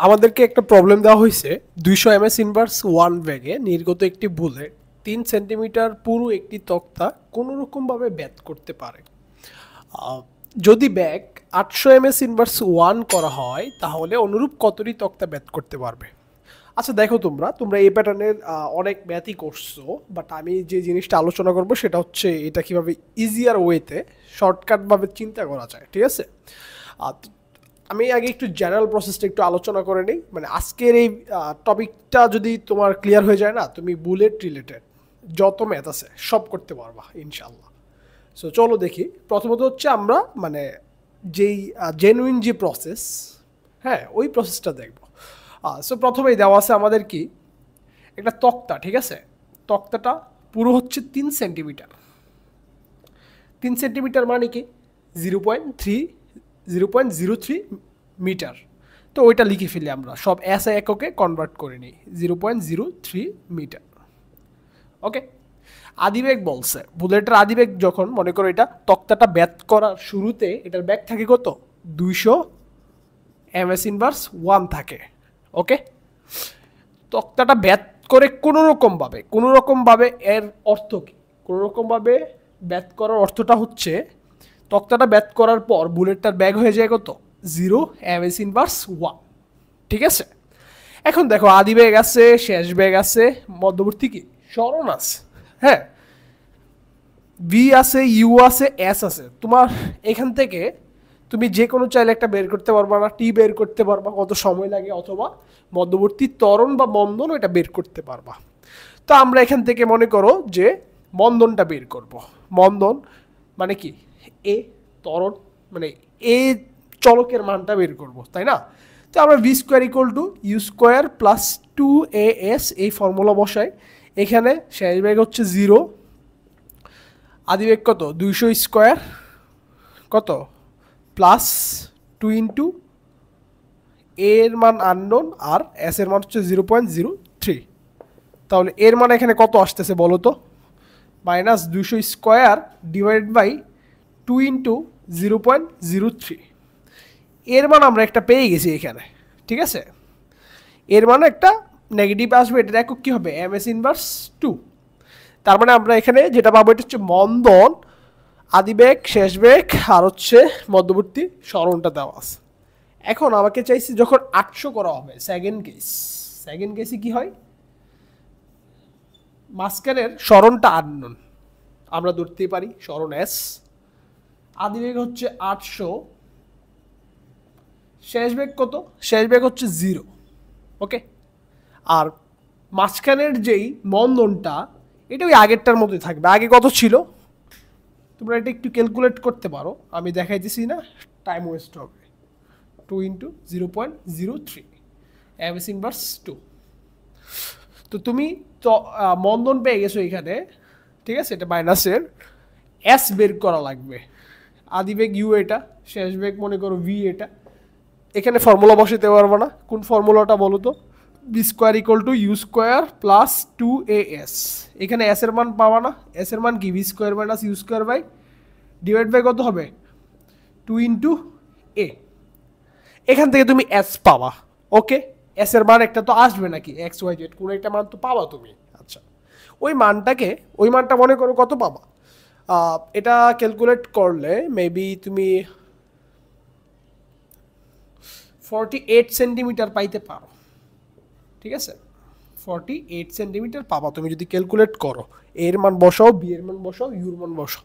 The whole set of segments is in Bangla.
আমাদেরকে একটা প্রবলেম দেওয়া হয়েছে 200 এমএস ইনভার্স ওয়ান ব্যাগে নির্গত একটি বুলেট 3 সেন্টিমিটার পুরো একটি তক্তা কোনো রকমভাবে ব্যাথ করতে পারে। যদি ব্যাগ 800 এমএস ইনভার্স ওয়ান করা হয় তাহলে অনুরূপ কতটি তক্তা ব্যাথ করতে পারবে। আচ্ছা দেখো, তোমরা এই প্যাটার্নের অনেক ম্যাথই করছো, বাট আমি যে জিনিসটা আলোচনা করব সেটা হচ্ছে এটা কিভাবে ইজিয়ার ওয়েতে শর্টকাটভাবে চিন্তা করা যায়। ঠিক আছে, আমি আগে একটু জেনারেল প্রসেসটা একটু আলোচনা করে নিই। মানে আজকের এই টপিকটা যদি তোমার ক্লিয়ার হয়ে যায় না, তুমি বুলেট রিলেটেড যত ম্যাথ আছে সব করতে পারবা ইনশাল্লাহ। সো চলো দেখি, প্রথমত হচ্ছে আমরা মানে যেই জেনুইন যে প্রসেস, হ্যাঁ ওই প্রসেসটা দেখব। সো প্রথমেই দেওয়া আছে আমাদের কি একটা তক্তা। ঠিক আছে, তক্তাটা পুরো হচ্ছে 3 সেন্টিমিটার। 3 সেন্টিমিটার মানে কি 0.03 মিটার। তো ওইটা লিখে ফেলি আমরা, সব এসআই এককে কনভার্ট করে নিই 0.03 মিটার। ওকে, আদিবেগ বলছে বুলেটের আদিবেগ যখন মনে করো এটা তক্তাটা ব্যাথ করার শুরুতে এটার ব্যাগ থাকে কত 200 এমএস ইনভার্স ওয়ান থাকে। ওকে, তক্তাটা ব্যাথ করে কোনো রকমভাবে এর অর্থ কি, কোনো রকমভাবে ব্যাথ করার অর্থটা হচ্ছে তক্তাটা ব্যাথ করার পর বুলেটটার ব্যাগ হয়ে যায় কত 0 এমএস ইনভার্স ওয়ান। ঠিক আছে, এখন দেখো আদি ব্যাগ আছে, শেষ ব্যাগ আছে, মধ্যবর্তী কি সরণ আছে, হ্যাঁ ভি আছে, ইউ আছে, এস আছে। তোমার এখান থেকে তুমি যে কোনো চাইলে একটা বের করতে পারবা না, টি বের করতে পারবা কত সময় লাগে, অথবা মধ্যবর্তী ত্বরণ বা মন্দন ওইটা বের করতে পারবা। তো আমরা এখান থেকে মনে করো যে মন্দনটা বের করব। মন্দন মানে কি এ ত্বরণ, মানে এ চলকের মানটা বের করব, তাই না? তো আমরা V square equal to U square plus 2as এই ফর্মুলা বসাই। এখানে শেষ বেগ হচ্ছে 0, আদিবেগ কত 200 স্কোয়ার কত প্লাস 2 ইন্টু এর মান আননোন আর এস এর মান হচ্ছে 0.03। তাহলে এর মান এখানে কত আসতেছে বলো তো, -200 স্কোয়ার ডিভাইডেড বাই 2 ইন্টু 0.03। এর মান আমরা একটা পেয়ে গেছি এখানে। ঠিক আছে, এর মানে একটা নেগেটিভ আসবে, এটার একক কী হবে এম এস ইনভার্স 2। তার মানে আমরা এখানে যেটা পাবো এটা হচ্ছে মন্দন, আদিবেগ, শেষ বেগ আর হচ্ছে মধ্যবর্তী সরণটা দেওয়া আছে। এখন আমাকে চাইছি যখন 800 করা হবে সেকেন্ড কেসে কি হয়, মাঝখানের সরণটা আননোন, আমরা ধরতেই পারি সরণ এস, আদিবেগ হচ্ছে 800, শেষ বেগ কত, শেষ বেগ হচ্ছে 0। ওকে, আর মাঝখানের যেই মন্দনটা এটা ওই আগেরটার মতোই থাকবে। আগে কত ছিল তোমরা এটা একটু ক্যালকুলেট করতে পারো, আমি দেখাইতেছি না, টাইম ওয়েস্ট হবে। 2 ইন্টু 0.03 এমএস ইনভার্স 2। তো তুমি তো মন্দন পেয়ে গেছো এখানে। ঠিক আছে, এটা মাইনাসের এস বের করা লাগবে। আদিবেগ ইউ এটা, শেষ বেগ মনে করো ভি এটা। এখানে ফর্মুলা বসাতে পারবো না, কোন ফর্মুলাটা বলো তো, V square equal to U square plus 2as। এখানে এস এর মান পাবা না, এস এর মান কি V square minus U square by divide by কত হবে 2 ইন্টু এ। এখান থেকে তুমি এস পাবা। ওকে, এস এর মান একটা তো আসবে নাকি, এক্স ওয়াই জেড কোনো একটা মান তো পাবা তুমি। আচ্ছা, ওই মানটা মনে করো কত পাবা, এটা ক্যালকুলেট করলে মেবি তুমি 48 সেন্টিমিটার পাইতে পারো। ঠিক আছে, 48 সেন্টিমিটার পাবা তুমি যদি ক্যালকুলেট করো, এর মান বসাও, বি এর মান বসাও, ইউর মান বসাও।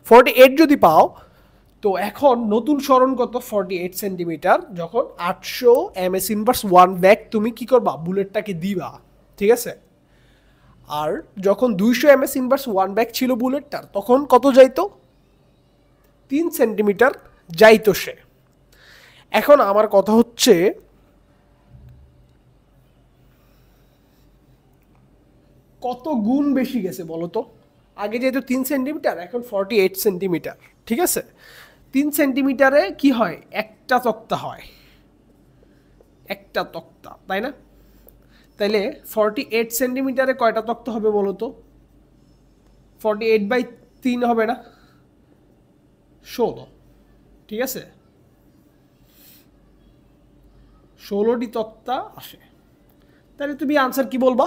48 যদি পাও, তো এখন নতুন সরণ কত 48 সেন্টিমিটার, যখন 800 এমএস ইনভার্স ওয়ান ব্যাগ তুমি কি করবা বুলেটটাকে দিবা। ঠিক আছে, আর যখন 200 এমএস ইনভার্স ওয়ান ব্যাগ ছিল বুলেটটার, তখন কত যাইতো 3 সেন্টিমিটার যাইতো সে। এখন আমার কথা হচ্ছে কত গুণ বেশি গেছে বলো তো, আগে যেহেতু 3 সেন্টিমিটার, এখন 48 সেন্টিমিটার। ঠিক আছে, 3 সেন্টিমিটারে কি হয় একটা তক্তা হয়, একটা তক্তা, তাই না? তাইলে 48 সেন্টিমিটারে কয়টা তক্তা হবে বলো তো, 48/3 হবে না 16। ঠিক আছে, 16টি তক্তা আসে, তাহলে তুমি আনসার কি বলবা?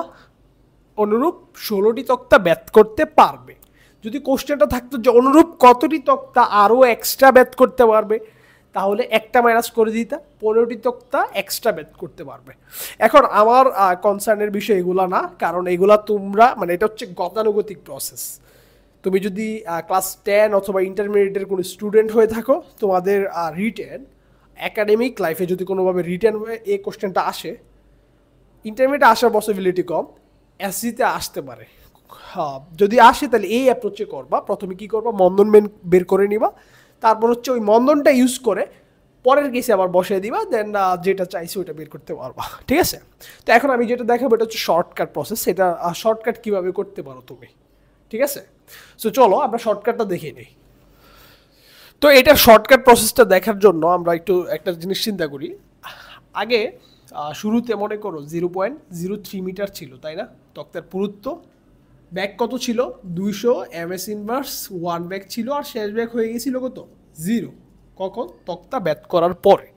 অনুরূপ 16টি তক্তা ব্যাত করতে পারবে। যদি কোশ্চেনটা থাকতো যে অনুরূপ কতটি তক্তা আরও এক্সট্রা ব্যাত করতে পারবে, তাহলে একটা মাইনাস করে দিতা, 15টি তক্তা এক্সট্রা ব্যাত করতে পারবে। এখন আমার কনসার্নের বিষয় এগুলা না, কারণ এগুলা তোমরা মানে এটা হচ্ছে গতানুগতিক প্রসেস। তুমি যদি ক্লাস 10 অথবা ইন্টারমিডিয়েটের কোনো স্টুডেন্ট হয়ে থাকো, তোমাদের রিটেন একাডেমিক লাইফে যদি কোনোভাবে রিটেন হয়ে এই কোশ্চেনটা আসে, ইন্টারমিডিয়েটে আসার পসিবিলিটি কম, এসজিতে আসতে পারে। হ্যাঁ, যদি আসে তাহলে এই অ্যাপ্রোচে করবা। প্রথমে কি করবা, মন্দন বের করে নিবা, তারপর হচ্ছে ওই মন্দনটা ইউজ করে পরের কেসে আবার বসিয়ে দিবা, দেন যেটা চাইছে ওইটা বের করতে পারবা। ঠিক আছে? তো এখন আমি যেটা দেখাবো এটা হচ্ছে শর্টকাট প্রসেস। সেটা শর্টকাট কীভাবে করতে পারো তুমি। ঠিক আছে? সো চলো আমরা শর্টকাটটা দেখে নিই। তো এটা শর্টকাট প্রসেসটা দেখার জন্য আমরা একটু একটা জিনিস চিন্তা করি। আগে শুরুতে মনে করো 0.03 মিটার ছিল, তাই না? তক্তার পুরুত্ব। ব্যাগ কত ছিল? 200 ms ইনভার্স 1 ব্যাগ ছিল, আর শেষ ব্যাগ হয়ে গেছিল কত? 0। কখন? তক্তা ব্যাত করার পরে।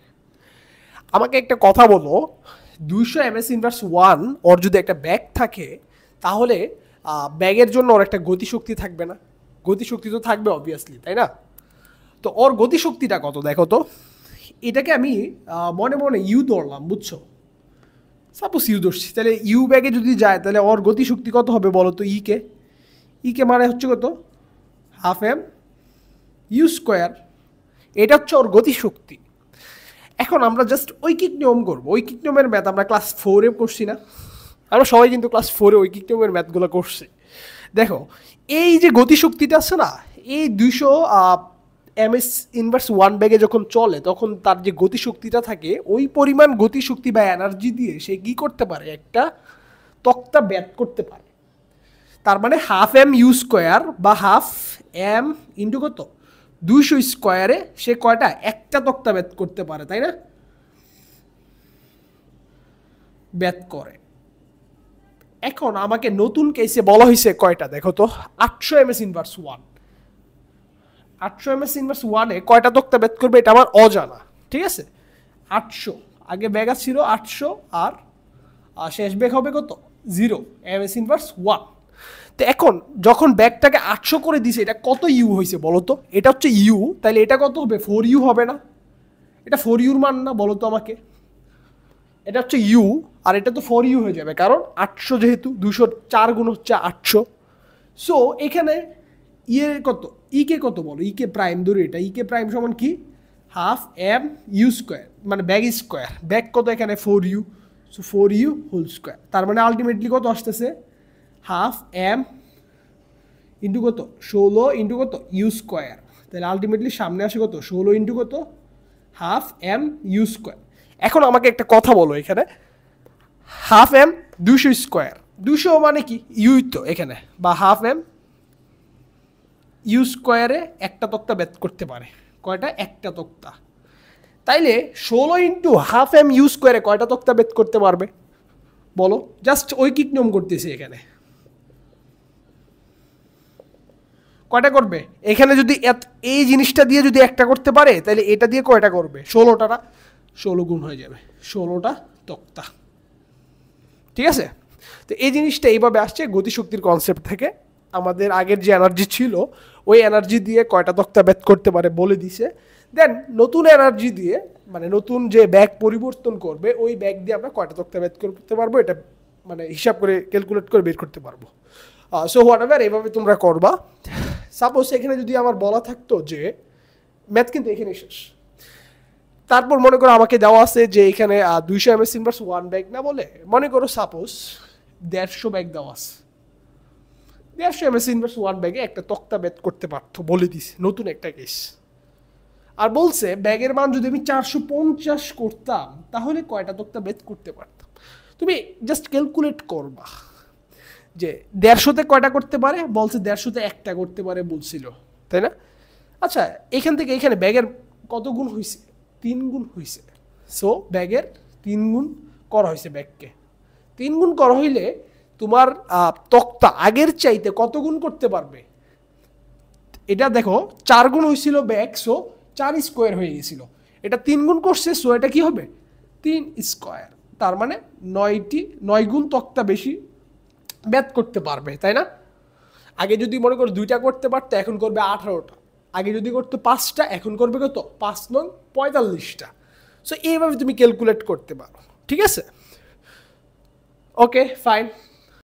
আমাকে একটা কথা বলো, 200 ms ইনভার্স 1 ওর যদি একটা ব্যাগ থাকে, তাহলে ব্যাগের জন্য ওর একটা গতিশক্তি থাকবে না? গতিশক্তি তো থাকবে অবভিয়াসলি, তাই না? তো ওর গতিশক্তিটা কত দেখো তো। এটাকে আমি মনে মনে ইউ ধরলাম, বুঝছো? সাপোজ ইউ ধরছি, তাহলে ইউ ব্যাগে যদি যায় তাহলে ওর গতিশক্তি কত হবে বলো তো? ইকে মানে হচ্ছে কত? Half M U square. এটা হচ্ছে ওর গতিশক্তি। এখন আমরা জাস্ট ঐকিক নিয়ম করবো। ঐকিক নিয়মের ম্যাথ আমরা ক্লাস 4-এ করছি না? আমরা সবাই কিন্তু ক্লাস 4-এ ঐকিক নিয়মের ম্যাথগুলো করছি। দেখো, এই যে গতিশক্তিটা আছে না, এই 200 ms ইনভার্স 1 ব্যাগে যখন চলে, তখন তার যে গতিশক্তিটা থাকে, ওই পরিমাণ গতিশক্তি বা এনার্জি দিয়ে সে কী করতে পারে? একটা তক্তা ব্যাত করতে পারে। তার মানে হাফ এম ইউ স্কোয়ার বা হাফ এম ইন্টু কত? 200 স্কোয়ারে সে কয়টা? একটা তক্তা ব্যাত করতে পারে, তাই না? ব্যাত করে। এখন আমাকে নতুন কেসে বলা হয়েছে কয়টা দেখো তো? 800 ms ইনভার্স 1। 800 ms ইনভার্স 1-এ কয়টা তক্তা ব্যাত করবে এটা আমার অজানা। ঠিক আছে? 800, আগে ব্যাগ ছিল 800, আর শেষ ব্যাগ হবে কত? 0 ms ইনভার্স 1। তো এখন যখন ব্যাগটাকে 800 করে দিছে, এটা কত ইউ হয়েছে বলো তো? এটা হচ্ছে ইউ, তাহলে এটা কত হবে? 4u হবে না? এটা 4uর মান না বলো তো আমাকে? এটা হচ্ছে ইউ, আর এটা তো 4u হয়ে যাবে, কারণ 800 যেহেতু 204 গুণ হচ্ছে 800। সো এখানে ইয়ে কত? ইকে কত বলো? ইকে প্রাইম ধরে, এটা ইকে প্রাইম সমান কি? হাফ এম ইউ স্কোয়ার, মানে ব্যাগ স্কোয়ার। ব্যাগ কত এখানে? 4u। So 4u whole square. তার মানে আলটিমেটলি কত আসতেছে? হাফ এম ইন্টু কত? 16 ইন্টু কত? You square. তাহলে আলটিমেটলি সামনে আসে কত? 16 ইন্টু কত? Half M U square. এখন আমাকে একটা কথা বলো, এখানে হাফ এম 200 স্কোয়ার, 200 মানে কি? ইউই তো এখানে, বা হাফ এম ইউ স্কোয়ারে একটা তক্তা ব্যাত করতে পারে। কয়টা? একটা তক্তা। তাইলে 16 ইন্টু হাফ এম ইউ স্কোয়ারে কয়টা তক্তা ব্যাত করতে পারবে বলো? জাস্ট ঐকিক নিয়ম করতেছি এখানে। কয়টা করবে? এখানে যদি এই জিনিসটা দিয়ে যদি একটা করতে পারে, তাহলে এটা দিয়ে কয়টা করবে? 16টা না? 16 গুণ হয়ে যাবে, 16টা তক্তা। ঠিক আছে? তো এই জিনিসটা এইভাবে আসছে গতিশক্তির কনসেপ্ট থেকে। আমাদের আগের যে এনার্জি ছিল, ওই এনার্জি দিয়ে কয়টা তক্তা ব্যাত করতে পারে বলে দিছে। দেন নতুন এনার্জি দিয়ে, মানে নতুন যে ব্যাগ পরিবর্তন করবে, ওই ব্যাগ দিয়ে আমরা কয়টা তক্তা ব্যাত করতে পারবো, এটা মানে হিসাব করে ক্যালকুলেট করে বের করতে পারবো। সো হোয়াট এভার, এইভাবে তোমরা করবা। সাপোজ এখানে যদি আমার বলা থাকতো যে ম্যাথ কিন্তু এখানে শেষ, তারপর মনে করো আমাকে দেওয়া আছে যে এখানে 200 ms ইনভার্স 1 ব্যাগ না বলে, মনে করো সাপোজ 150 ব্যাগ দেওয়া আছে। 150 ms ইনভার্স 1 ব্যাগে একটা তক্তা ব্যাত করতে পারতো বলে দিস, নতুন একটা কেস। আর বলছে ব্যাগের মান যদি আমি 450 করতাম, তাহলে কয়টা তক্তা ব্যাত করতে পারতাম। তুমি জাস্ট ক্যালকুলেট করবা যে 150-তে কয়টা করতে পারে। বলছে 150-তে একটা করতে পারে বলছিল, তাই না? আচ্ছা, এখান থেকে এখানে ব্যাগের কত গুণ হয়েছে? 3 গুণ হয়েছে। সো ব্যাগের 3 গুণ করা হয়েছে, ব্যাগকে 3 গুণ করা হইলে তোমার তক্তা আগের চাইতে কত গুণ করতে পারবে? এটা দেখো 4 গুণ হয়েছিল ব্যাগ, সো 4 স্কোয়ার হয়ে গেছিল। এটা 3 গুণ করছে, সো এটা কি হবে? 3 স্কোয়ার, তার মানে 9 গুণ তক্তা বেশি ব্যাত করতে পারবে, তাই না? আগে যদি মনে করো 2টা করতে পারতো, এখন করবে 18টা। আগে যদি করতো 5টা, এখন করবে কত? 5 নং 45টা। সো এইভাবে তুমি ক্যালকুলেট করতে পারো, ঠিক আছে? Okay fine.